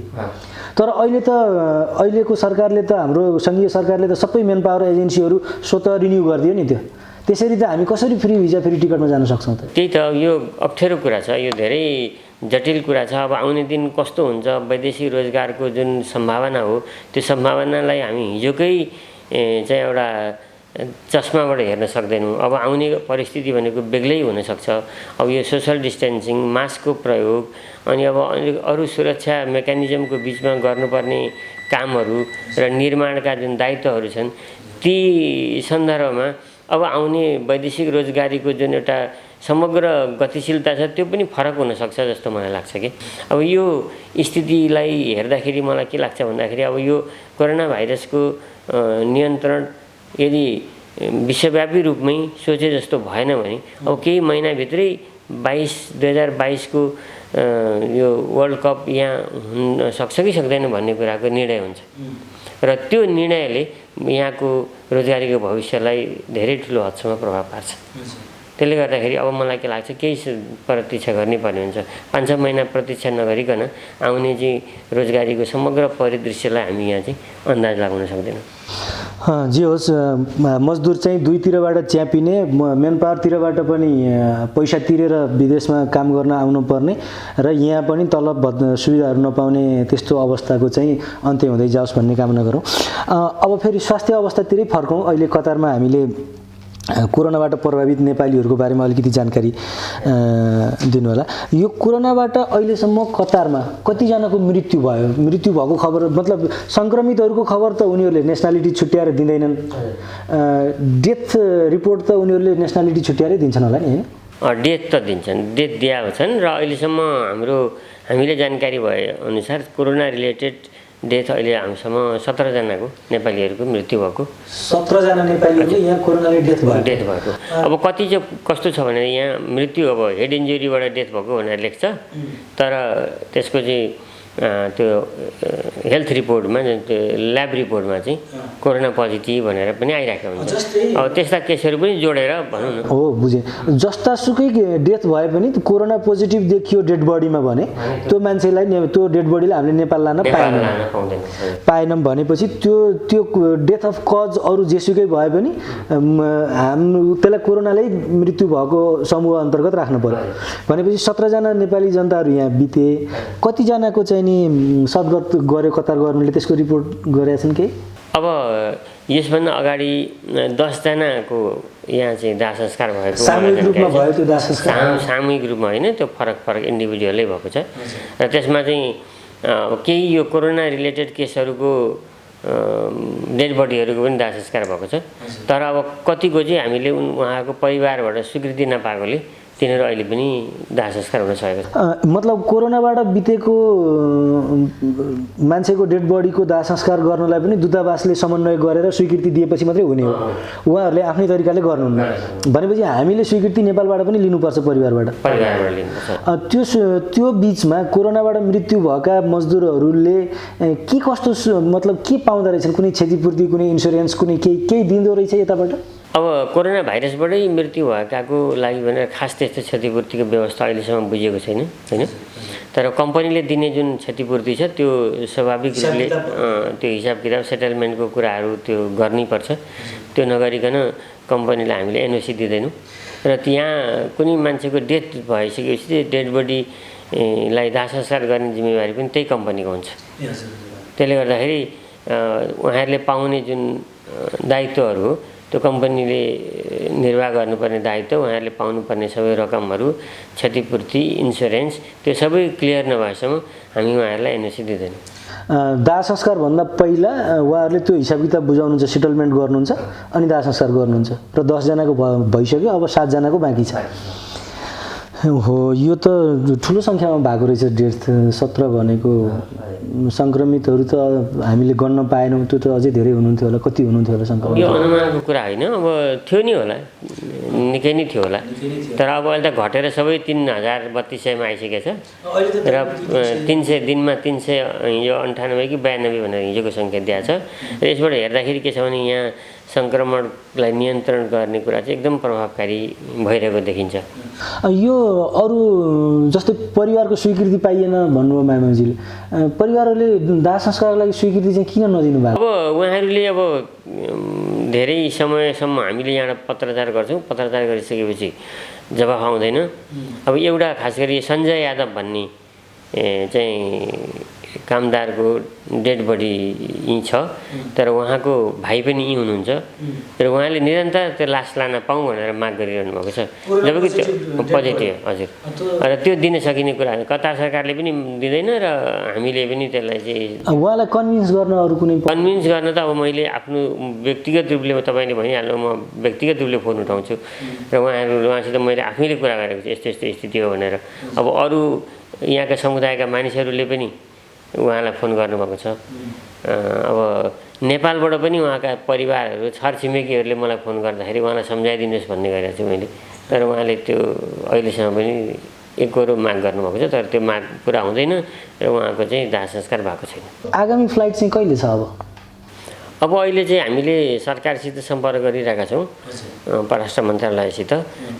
तर अहिलेको सरकारले त, हाम्रो सङ्घीय सरकारले त सबै मेन पावर एजेन्सीहरू स्वतः रिन्यू गरिदियो नि त्यो। त्यसरी त हामी कसरी फ्री भिजा फ्री टिकटमा जान सक्छौँ त? त्यही त, यो अप्ठ्यारो कुरा छ, यो धेरै जटिल कुरा छ। अब आउने दिन कस्तो हुन्छ, वैदेशिक रोजगारको जुन सम्भावना हो त्यो सम्भावनालाई हामी हिजोकै चाहिँ एउटा चस्माबाट हेर्न सक्दैनौँ। अब आउने परिस्थिति भनेको बेग्लै हुनसक्छ। अब यो सोसल डिस्टेन्सिङ, मास्कको प्रयोग, अनि अब अरू सुरक्षा मेकानिजमको बिचमा गर्नुपर्ने कामहरू र निर्माणका जुन दायित्वहरू छन्, ती सन्दर्भमा अब आउने वैदेशिक रोजगारीको जुन एउटा समग्र गतिशीलता छ त्यो पनि फरक हुनसक्छ जस्तो मलाई लाग्छ कि। अब यो स्थितिलाई हेर्दाखेरि मलाई के लाग्छ भन्दाखेरि, अब यो कोरोना भाइरसको नियन्त्रण यदि विश्वव्यापी रूपमै सोचे जस्तो भएन भने अब केही महिनाभित्रै 2022 को यो वर्ल्ड कप यहाँ हुन सक्छ कि सक्दैन भन्ने कुराको निर्णय हुन्छ र त्यो निर्णयले यहाँको रोजगारीको भविष्यलाई धेरै ठुलो हदसम्म प्रभाव पार्छ। त्यसले गर्दाखेरि अब मलाई के लाग्छ, केही प्रतीक्षा गर्नुपर्ने हुन्छ। 5-6 महिना प्रतीक्षा नगरिकन आउने चाहिँ रोजगारीको समग्र परिदृश्यलाई हामी यहाँ चाहिँ अन्दाज लगाउन सक्दैनौँ। जे होस्, मजदुर चाहिँ दुईतिरबाट च्यापिने, मेन पावरतिरबाट पनि पैसा तिरेर विदेशमा काम गर्न आउनुपर्ने र यहाँ पनि तलब सुविधाहरू नपाउने त्यस्तो अवस्थाको चाहिँ अन्त्य हुँदै जाओस् भन्ने कामना गरौँ। अब फेरि स्वास्थ्य अवस्थातिरै फर्कौँ। अहिले कतारमा हामीले कोरोनाबाट प्रभावित नेपालीहरूको बारेमा अलिकति जानकारी दिनुहोला। यो कोरोनाबाट अहिलेसम्म कतारमा कतिजनाको मृत्यु भयो? मृत्यु भएको खबर, मतलब सङ्क्रमितहरूको खबर त उनीहरूले नेसनालिटी छुट्याएर दिँदैनन्, डेथ रिपोर्ट त उनीहरूले नेसनालिटी छुट्याएरै दिन्छन् होला नि, होइन? डेथ त दिन्छन्, डेथ दिएका छन् र अहिलेसम्म हामीले जानकारी भए अनुसार कोरोना रिलेटेड डेथ अहिले हामीसँग 17 जनाको नेपालीहरूको मृत्यु भएको। 17 जना नेपालीहरूले यहाँ कोरोनाले डेथ भएको। अब कति चाहिँ कस्तो छ भने यहाँ मृत्यु अब हेड इन्जुरीबाट डेथ भएको भनेर लेख्छ, तर त्यसको चाहिँ त्यो हेल्थ रिपोर्टमा, त्यो ल्याब रिपोर्टमा चाहिँ कोरोना पोजिटिभ भनेर पनि आइरहेको हुन्छ। अब त्यस्ता केसहरू पनि जोडेर भनौँ न। हो, बुझेँ। जस्तासुकै डेथ भए पनि कोरोना पोजिटिभ देखियो डेड बडीमा भने त्यो मान्छेलाई, त्यो डेड बडीलाई हामीले नेपाल लान पाएनौँ भनेपछि त्यो डेथ अफ कज अरू जेसुकै भए पनि त्यसलाई कोरोनाले मृत्यु भएको समूह अन्तर्गत राख्नु पर्यो। भनेपछि 17 जना नेपाली जनताहरू यहाँ बिते। कतिजनाको चाहिँ सद्गत गर्यो कतार गभर्मेन्टले, त्यसको रिपोर्ट गरेका छन् केही? अब यसभन्दा अगाडि 10 जनाको यहाँ चाहिँ दाह संस्कार भएको, सामूहिक रूपमा भयो त्यो दाह संस्कार? सामूहिक रूपमा होइन, त्यो फरक इन्डिभिजुअलै भएको छ र त्यसमा चाहिँ केही यो कोरोना रिलेटेड केसहरूको डेड बडीहरूको पनि दाह संस्कार भएको छ। तर अब कतिको चाहिँ हामीले उहाँको परिवारबाट स्वीकृति नपाएकोले तिनीहरू अहिले पनि दाह संस्कार हुन सकेको छ। मतलब कोरोनाबाट बितेको मान्छेको डेड बडीको दाह संस्कार गर्नलाई पनि दूतावासले समन्वय गरेर स्वीकृति दिएपछि मात्रै हुने हो, उहाँहरूले आफ्नै तरिकाले गर्नुहुन्न। भनेपछि हामीले स्वीकृति नेपालबाट पनि लिनुपर्छ, परिवारबाट लिनुपर्छ। त्यो बिचमा कोरोनाबाट मृत्यु भएका मजदुरहरूले के कस्तो, मतलब के पाउँदो रहेछन्? कुनै क्षतिपूर्ति, कुनै इन्सुरेन्स, कुनै केही दिँदो रहेछ यताबाट? अब कोरोना भाइरसबाटै मृत्यु भएकाको लागि भनेर खास त्यस्तो क्षतिपूर्तिको व्यवस्था अहिलेसम्म बुझेको छैन, होइन? तर कम्पनीले दिने जुन क्षतिपूर्ति छ त्यो स्वाभाविक रूपले त्यो हिसाब किताब सेटलमेन्टको कुराहरू त्यो गर्नैपर्छ। त्यो नगरिकन कम्पनीलाई हामीले एनओसी दिँदैनौँ र त्यहाँ कुनै मान्छेको डेथ भइसकेपछि डेड बडीलाई दाह संस्कार गर्ने जिम्मेवारी पनि त्यही कम्पनीको हुन्छ। त्यसले गर्दाखेरि उहाँहरूले पाउने जुन दायित्वहरू हो त्यो कम्पनीले निर्वाह गर्नुपर्ने दायित्व, उहाँहरूले पाउनुपर्ने सबै रकमहरू, क्षतिपूर्ति, इन्सुरेन्स, त्यो सबै क्लियर नभएसम्म हामी उहाँहरूलाई एनओसी दिँदैनौँ। दाह संस्कारभन्दा पहिला उहाँहरूले त्यो हिसाब किताब बुझाउनुहुन्छ, सेटलमेन्ट गर्नुहुन्छ, अनि दाह संस्कार गर्नुहुन्छ र 10 जनाको भइसक्यो, अब 7 जनाको बाँकी छ। हो, यो त ठुलो सङ्ख्यामा भएको रहेछ डेथ। 17 भनेको सङ्क्रमितहरू त हामीले गन्न पाएनौँ, त्यो त अझै धेरै हुनुहुन्थ्यो होला। कति हुनुहुन्थ्यो होला सङ्क्रमित? यो अनुमानको कुरा होइन, अब थियो नि होला, निकै नै थियो होला। तर अब अहिले त घटेर सबै 3,3200मा आइसकेको छ र 300 दिनमा 300 यो 98 कि 92 भनेर हिजोको सङ्ख्या दिएको छ। र यसबाट हेर्दाखेरि के छ भने यहाँ सङ्क्रमणलाई नियन्त्रण गर्ने कुरा चाहिँ एकदम प्रभावकारी भइरहेको देखिन्छ। यो अरू जस्तै परिवारको स्वीकृति पाइएन भन्नुभयो मामजीले, परिवारहरूले दाह संस्कारको लागि स्वीकृति चाहिँ किन नदिनु भएको? अब उहाँहरूले अब धेरै समयसम्म हामीले यहाँ पत्रचार गर्छौँ, पत्रचार गरिसकेपछि जवाफ आउँदैन। अब एउटा खास गरी सञ्जय यादव भन्ने चाहिँ कामदारको डेड बडी यहीँ छ, तर उहाँको भाइ पनि यहीँ हुनुहुन्छ र उहाँले निरन्तर त्यो लास लान पाऊँ भनेर माग गरिरहनु भएको छ। जबकि त्यो पोजिटिभ, हजुर, र त्यो दिन सकिने कुरा कतार सरकारले पनि दिँदैन र हामीले पनि त्यसलाई चाहिँ उहाँलाई कन्भिन्स गर्न अरू कुनै कन्भिन्स गर्न त अब मैले आफ्नो व्यक्तिगत रूपले तपाईँले भनिहाल्नु, म व्यक्तिगत रूपले फोन उठाउँछु र उहाँसित मैले आफैले कुरा गरेको छु यस्तो यस्तो स्थिति हो भनेर। अब अरू यहाँका समुदायका मानिसहरूले पनि उहाँलाई फोन गर्नुभएको छ। अब नेपालबाट पनि उहाँका परिवारहरू छरछिमेकीहरूले मलाई फोन गर्दाखेरि उहाँलाई सम्झाइदिनुहोस् भन्ने गरेको छु मैले, तर उहाँले त्यो अहिलेसम्म पनि एकरो माग गर्नुभएको छ, तर त्यो माग पुरा हुँदैन र उहाँको चाहिँ दाह संस्कार भएको छैन। आगामी फ्लाइट चाहिँ कहिले छ? अब अहिले चाहिँ हामीले सरकारसित सम्पर्क गरिरहेका छौँ, परराष्ट्र मन्त्रालयसित,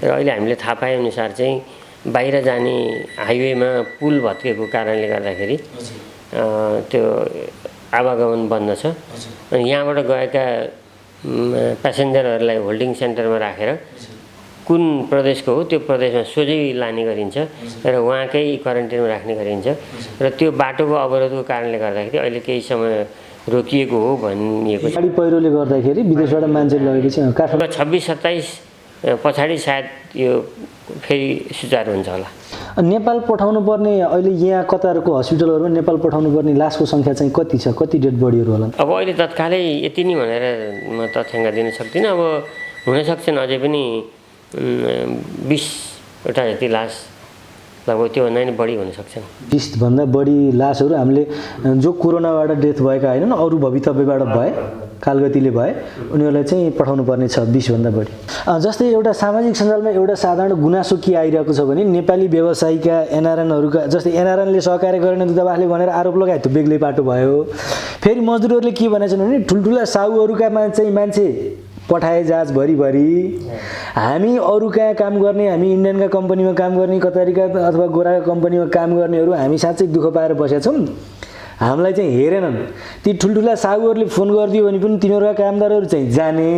र अहिले हामीले थाहा पाएअनुसार चाहिँ बाहिर जाने हाइवेमा पुल भत्केको कारणले गर्दाखेरि त्यो आवागमन बन्द छ। अनि यहाँबाट गएका प्यासेन्जरहरूलाई होल्डिङ सेन्टरमा राखेर कुन प्रदेशको हो त्यो प्रदेशमा सोझै लाने गरिन्छ र उहाँकै क्वारेन्टाइनमा राख्ने गरिन्छ र त्यो बाटोको अवरोधको कारणले गर्दाखेरि अहिले केही समय रोकिएको हो भनिएको छ। गाडी पहिरोले गर्दाखेरि विदेशबाट मान्छे लगेपछि काठमाडौँ 26-27 पछाडि सायद यो फेरि सुचारू हुन्छ होला। नेपाल पठाउनु पर्ने अहिले यहाँ कतारको हस्पिटलहरूमा नेपाल पठाउनु पर्ने लासको सङ्ख्या चाहिँ कति छ? कति डेड बडीहरू होला? अब अहिले तत्कालै यति नै भनेर म तथ्याङ्क दिन सक्दिनँ। अब हुनसक्छन् अझै पनि 20वटा जति लास, लगभग त्योभन्दा नि बढी हुनसक्छन्। 20भन्दा बढी लासहरू हामीले जो कोरोनाबाट डेथ भएका होइनन्, अरू भवितव्यबाट भए, कालगतिले भए, उनीहरूलाई चाहिँ पठाउनु पर्ने छ 20भन्दा बढी। जस्तै एउटा सामाजिक सञ्जालमा एउटा साधारण गुनासो के आइरहेको छ भने नेपाली व्यवसायीका एनआरएनहरूका, जस्तै एनआरएनले सहकार्य गरेन दूतावासले भनेर आरोप लगाए, त्यो बेग्लै पाटो भयो। फेरि मजदुरहरूले के भनेका छन् भने ठुल्ठुला साहुहरूका चाहिँ मान्छे पठाए जहाज भरिभरि, हामी अरू कहाँ काम गर्ने, हामी इन्डियनका कम्पनीमा काम गर्ने, कतारीका अथवा गोराका कम्पनीमा काम गर्नेहरू हामी साँच्चै दुःख पाएर बसेका छौँ। हामीलाई चाहिँ हेरेनन्। ती ठुल्ठुला साहुहरूले फोन गरिदियो भने पनि तिनीहरूका कामदारहरू चाहिँ जाने,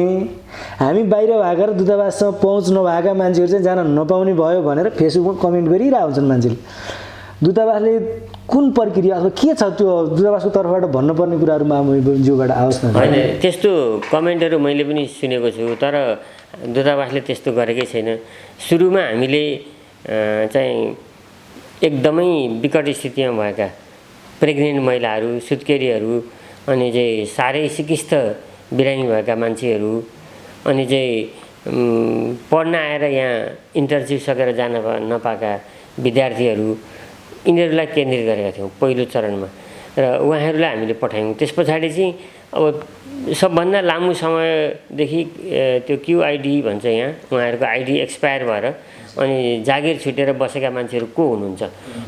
हामी बाहिर भएका र दूतावाससँग पहुँच नभएका मान्छेहरू चाहिँ जान नपाउने भयो भनेर फेसबुकमा कमेन्ट गरिरहेका हुन्छन् मान्छेले। दूतावासले कुन प्रक्रिया अथवा के छ त्यो दूतावासको तर्फबाट भन्नुपर्ने कुराहरू मामूलीबाट आओस् न? होइन, त्यस्तो कमेन्टहरू मैले पनि सुनेको छु, तर दूतावासले त्यस्तो गरेकै छैन। सुरुमा हामीले चाहिँ एकदमै विकट स्थितिमा भएका प्रेग्नेन्ट महिलाहरू, सुत्केरीहरू, अनि चाहिँ साह्रै सिकिस्त बिरामी भएका मान्छेहरू, अनि चाहिँ पढ्न आएर यहाँ इन्टर्नसिप सकेर जान नपाएका विद्यार्थीहरू, यिनीहरूलाई केन्द्रित गरेका थियौँ पहिलो चरणमा र उहाँहरूलाई हामीले पठायौँ। त्यस पछाडि चाहिँ अब सबभन्दा लामो समयदेखि त्यो क्युआइडी भन्छ यहाँ, उहाँहरूको आइडी एक्सपायर भएर अनि जागिर छुटेर बसेका मान्छेहरू को हुनुहुन्छ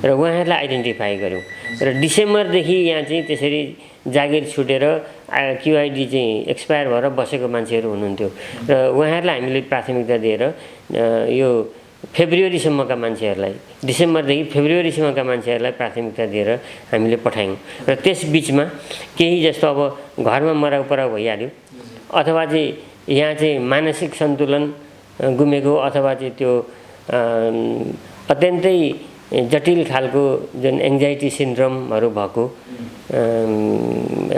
र उहाँहरूलाई आइडेन्टिफाई गऱ्यौँ। र डिसेम्बरदेखि यहाँ चाहिँ त्यसरी जागिर छुटेर क्युआइडी चाहिँ एक्सपायर भएर बसेको मान्छेहरू हुनुहुन्थ्यो र उहाँहरूलाई हामीले प्राथमिकता दिएर यो फेब्रुअरीसम्मका मान्छेहरूलाई, डिसेम्बरदेखि फेब्रुअरीसम्मका मान्छेहरूलाई प्राथमिकता दिएर हामीले पठायौँ। र त्यस बिचमा केही जस्तो अब घरमा मराउ पराउ भइहाल्यो, अथवा चाहिँ यहाँ चाहिँ मानसिक सन्तुलन गुमेको, अथवा चाहिँ त्यो अत्यन्तै जटिल खालको जुन एङ्जाइटी सिन्ड्रोमहरू भएको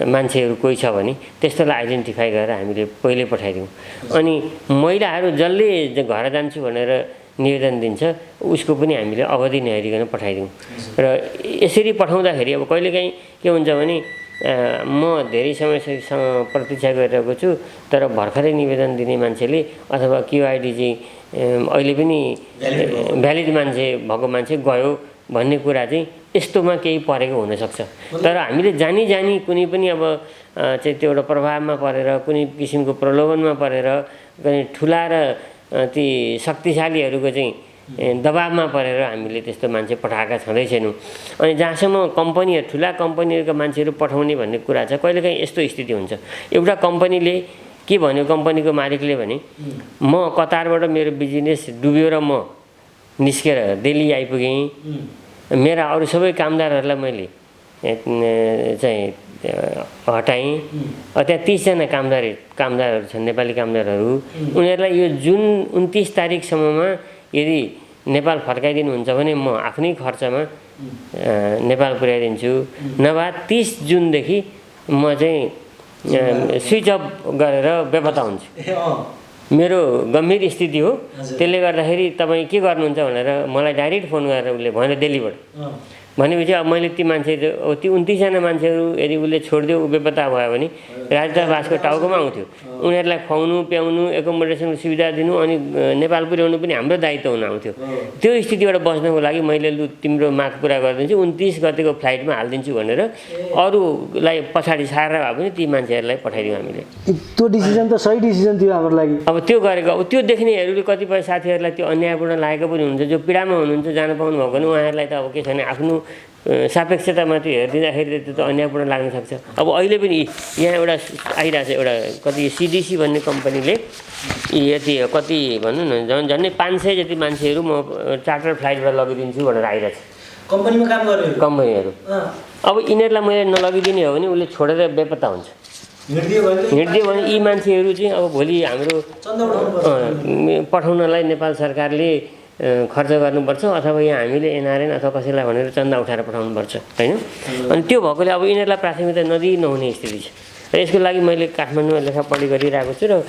मान्छेहरू कोही छ भने त्यस्तोलाई आइडेन्टिफाई गरेर हामीले पहिल्यै पठाइदिउँ। अनि महिलाहरू जसले घर जान्छु भनेर निवेदन दिन्छ उसको पनि हामीले अवधि नहेरिकन पठाइदिउँ। र यसरी पठाउँदाखेरि अब कहिलेकाहीँ के हुन्छ भने म धेरै समयसम्म प्रतीक्षा गरिरहेको छु, तर भर्खरै निवेदन दिने मान्छेले अथवा QID चाहिँ अहिले पनि भ्यालिड मान्छे भएको मान्छे गयो भन्ने कुरा चाहिँ यस्तोमा केही परेको हुनसक्छ। तर हामीले जानी कुनै पनि अब चाहिँ त्यो एउटा प्रभावमा परेर कुनै किसिमको प्रलोभनमा परेर कुनै ठुला र ती शक्तिशालीहरूको चाहिँ दबावमा परेर हामीले त्यस्तो मान्छे पठाएका छँदै छैनौँ। अनि जहाँसम्म कम्पनीहरू ठुला कम्पनीहरूका मान्छेहरू पठाउने भन्ने कुरा छ, कहिलेकाहीँ यस्तो स्थिति हुन्छ। एउटा कम्पनीले के भन्यो, कम्पनीको मालिकले भने म कतारबाट मेरो बिजनेस डुब्यो र म निस्केर दिल्ली आइपुगेँ, मेरा अरू सबै कामदारहरूलाई मैले चाहिँ हटाएँ। त्यहाँ 30 जना कामदारहरू छन्, नेपाली कामदारहरू। उनीहरूलाई यो जुन 29 तारिकसम्ममा यदि नेपाल फर्काइदिनुहुन्छ भने म आफ्नै खर्चमा नेपाल पुर्याइदिन्छु, नभए 30 जुनदेखि म चाहिँ स्विच अफ गरेर बेपत्ता हुन्छु। मेरो गम्भीर स्थिति हो। त्यसले गर्दाखेरि तपाईँ के गर्नुहुन्छ भनेर मलाई डाइरेक्ट फोन गरेर उसले भन्यो दिल्लीबाट। भनेपछि अब मैले ती मान्छेहरू, ती 29 जना मान्छेहरू यदि उसले छोडिदियो, ऊ बेपत्ता भयो भने राजदूतावासको टाउकोमा आउँथ्यो। उनीहरूलाई खुवाउनु पियाउनु एकोमोडेसनको सुविधा दिनु अनि नेपाल पुर्याउनु पनि हाम्रो दायित्व हुन आउँथ्यो। त्यो स्थितिबाट बस्नको लागि मैले लु तिम्रो माग पुरा गरिदिन्छु, 29 गतेको फ्लाइटमा हालिदिन्छु भनेर अरूलाई पछाडि सारेर भए पनि ती मान्छेहरूलाई पठाइदियौँ हामीले। त्यो डिसिजन त सही डिसिजन थियो हाम्रो लागि। अब त्यो गरेको, अब त्यो देख्नेहरूले कतिपय साथीहरूलाई त्यो अन्यायपूर्ण लागेको पनि हुन्छ। जो पीडामा हुनुहुन्छ, जान पाउनु भएको भने उहाँहरूलाई त अब के छैन, आफ्नो सापेक्षतामा त्यो हेरिदिँदाखेरि त्यो त अन्यायपूर्ण लाग्न सक्छ। अब अहिले पनि यहाँ एउटा आइरहेको छ, एउटा कति CDC भन्ने कम्पनीले यति कति भनौँ न झन्डै 500 जति मान्छेहरू म चार्टर फ्लाइटबाट लगिदिन्छु भनेर आइरहेको छ कम्पनीमा काम गर्ने कम्पनीहरू। अब यिनीहरूलाई मैले नलगिदिने हो भने उसले छोडेर बेपत्ता हुन्छ। हिँडिदियो भने यी मान्छेहरू चाहिँ अब भोलि हाम्रो पठाउनलाई नेपाल सरकारले खर्च गर्नुपर्छ, अथवा यहाँ हामीले NRN अथवा कसैलाई भनेर चन्दा उठाएर पठाउनुपर्छ, होइन? अनि त्यो भएकोले अब यिनीहरूलाई प्राथमिकता नदिई नहुने स्थिति छ। र यसको लागि मैले काठमाडौँमा लेखापढी गरिरहेको छु र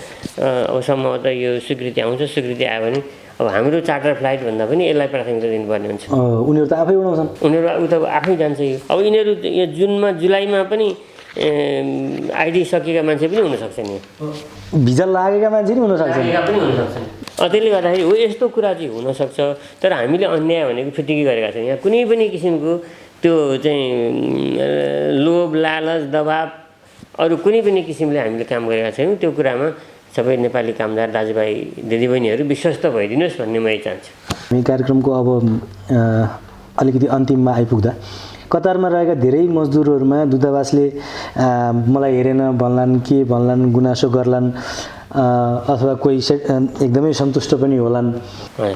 अब सम्भवतः यो स्वीकृति आउँछ। स्वीकृति आयो भने अब हाम्रो चार्टर फ्लाइट भन्दा पनि यसलाई प्राथमिकता दिनुपर्ने हुन्छ। उनीहरू त आफै उडाउँछन्, उनीहरू उता आफै जान्छ। यो अब यिनीहरू यो जुनमा जुलाईमा पनि ID सकेका मान्छे पनि हुनसक्छ नि, भिजा लागेका मान्छे पनि हुनसक्छन्। त्यसले गर्दाखेरि हो यस्तो कुरा चाहिँ हुनसक्छ। तर हामीले अन्याय भनेको फिटिकी गरेका छौँ। यहाँ कुनै पनि किसिमको त्यो चाहिँ लोभ लालच दबाब अरू कुनै पनि किसिमले हामीले काम गरेका छैनौँ। त्यो कुरामा सबै नेपाली कामदार दाजुभाइ दिदीबहिनीहरू विश्वस्त भइदिनुहोस् भन्ने म चाहन्छु। हामी कार्यक्रमको अब अलिकति अन्तिममा आइपुग्दा कतारमा रहेका धेरै मजदुरहरूमा दूतावासले मलाई हेरेन भन्लान्, के भन्लान्, गुनासो गर्लान्, अथवा कोही एकदमै सन्तुष्ट पनि होलान्,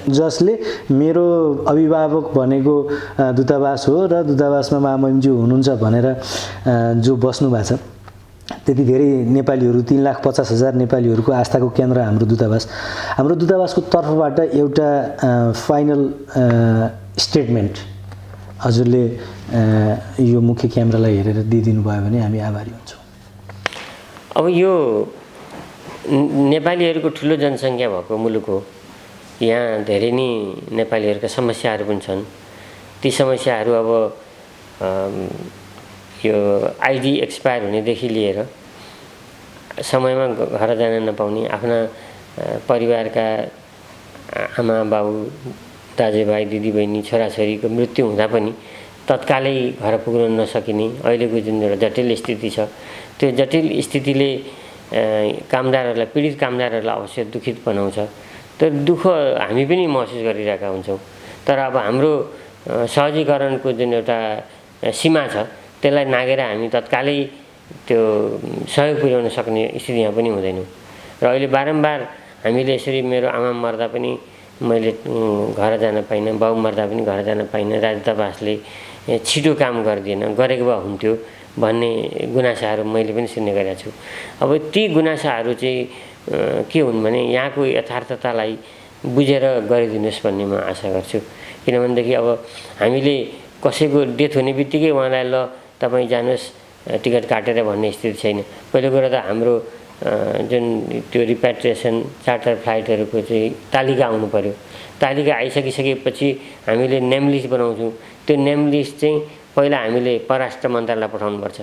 जसले मेरो अभिभावक भनेको दूतावास हो र दूतावासमा महामहिमज्यू हुनुहुन्छ भनेर जो बस्नु भएको छ, त्यति धेरै नेपालीहरू 3,50,000 नेपालीहरूको आस्थाको केन्द्र हाम्रो दूतावास। हाम्रो दूतावासको तर्फबाट एउटा फाइनल स्टेटमेन्ट हजुरले यो मुख्य क्यामेरालाई हेरेर दिइदिनु भयो भने हामी आभारी हुन्छौँ। अब यो नेपालीहरूको ठुलो जनसङ्ख्या भएको मुलुक हो। यहाँ धेरै नै नेपालीहरूका समस्याहरू पनि छन्। ती समस्याहरू अब यो ID एक्सपायर हुनेदेखि लिएर समयमा घर जान नपाउने, आफ्ना परिवारका आमा बाबु दाजुभाइ दिदीबहिनी छोराछोरीको मृत्यु हुँदा पनि तत्कालै घर पुग्न नसकिने अहिलेको जुन एउटा जटिल स्थिति छ, त्यो जटिल स्थितिले कामदारहरूलाई, पीडित कामदारहरूलाई अवश्य दुखित बनाउँछ। तर दुःख हामी पनि महसुस गरिरहेका हुन्छौँ। तर अब हाम्रो सहजीकरणको जुन एउटा सीमा छ त्यसलाई नागेर हामी तत्कालै त्यो सहयोग पुर्याउन सक्ने स्थितिमा पनि हुँदैनौँ। र अहिले बारम्बार हामीले यसरी मेरो आमा मर्दा पनि मैले घर जान पाइनँ, बाउ मर्दा पनि घर जान पाइनँ, राजदूतावासले छिटो काम गरिदिएन, गरेको भए हुन्थ्यो भन्ने गुनासाहरू मैले पनि सुन्ने गरेको छु। अब ती गुनासाहरू चाहिँ के हुन् भने यहाँको यथार्थतालाई बुझेर गरिदिनुहोस् भन्ने म आशा गर्छु। किनभनेदेखि अब हामीले कसैको डेथ हुने बित्तिकै उहाँलाई ल तपाईँ जानुहोस् टिकट काटेर भन्ने स्थिति छैन। पहिलो कुरा त हाम्रो जुन त्यो रिप्याट्रिएसन चार्टर फ्लाइटहरूको चाहिँ तालिका आउनु पर्यो। तालिका आइसकिसकेपछि हामीले नेम लिस्ट बनाउँछौँ। त्यो नेम लिस्ट चाहिँ पहिला हामीले परराष्ट्र मन्त्रालयलाई पठाउनुपर्छ।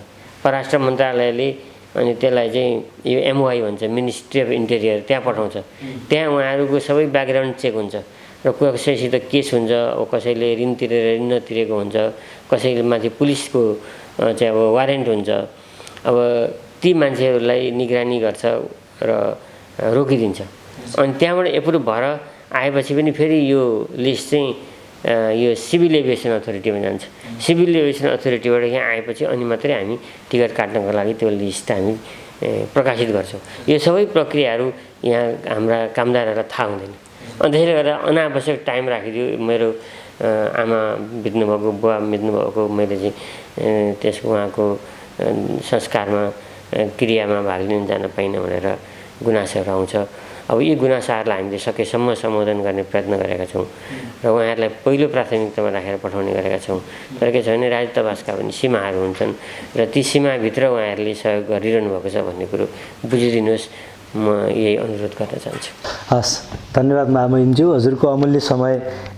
परराष्ट्र मन्त्रालयले अनि त्यसलाई चाहिँ यो MOI भन्छ, मिनिस्ट्री अफ इन्टेरियर, त्यहाँ पठाउँछ। त्यहाँ उहाँहरूको सबै ब्याकग्राउन्ड चेक हुन्छ र कसैसित केस हुन्छ, अब कसैले ऋण तिरेर ऋण नतिरेको हुन्छ, कसैले माथि पुलिसको चाहिँ अब वारेन्ट हुन्छ। अब ती मान्छेहरूलाई निगरानी गर्छ र रोकिदिन्छ। अनि त्यहाँबाट एप्रुभ भएर आएपछि पनि फेरि यो लिस्ट चाहिँ यो सिभिल एभिएसन अथोरिटीमा जान्छ। सिभिल एभिएसन अथोरिटीबाट यहाँ आएपछि अनि मात्रै हामी टिकट काट्नको लागि त्यो लिस्ट हामी प्रकाशित गर्छौँ। यो सबै प्रक्रियाहरू यहाँ हाम्रा कामदारहरूलाई थाहा हुँदैन। अनि त्यसले गर्दा अनावश्यक टाइम राखिदियो। मेरो आमा बित्नुभएको, बुवा बित्नुभएको, मैले चाहिँ त्यसको उहाँको संस्कारमा क्रियामा भाग लिन जान पाइनँ भनेर गुनासोहरू आउँछ। अब यी गुनासाहरूलाई हामीले सकेसम्म सम्बोधन गर्ने प्रयत्न गरेका छौँ र उहाँहरूलाई पहिलो प्राथमिकतामा राखेर पठाउने गरेका छौँ। तर के छ भने राजदूतावासका पनि सीमाहरू हुन्छन् र ती सीमाभित्र उहाँहरूले सहयोग गरिरहनु भएको छ भन्ने कुरो बुझिदिनुहोस्, म यही अनुरोध गर्न चाहन्छु। हस्, धन्यवाद महामहिमज्यू, हजुरको अमूल्य समय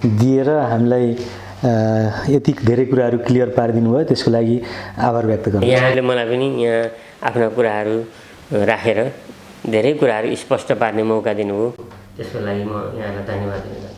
दिएर हामीलाई यति धेरै कुराहरू क्लियर पारिदिनु भयो, त्यसको लागि आभार व्यक्त गर्छु। यहाँहरूले मलाई पनि यहाँ आफ्ना कुराहरू राखेर धेरै कुराहरू स्पष्ट पार्ने मौका दिनुभयो, त्यसको लागि म यहाँलाई धन्यवाद दिन चाहन्छु।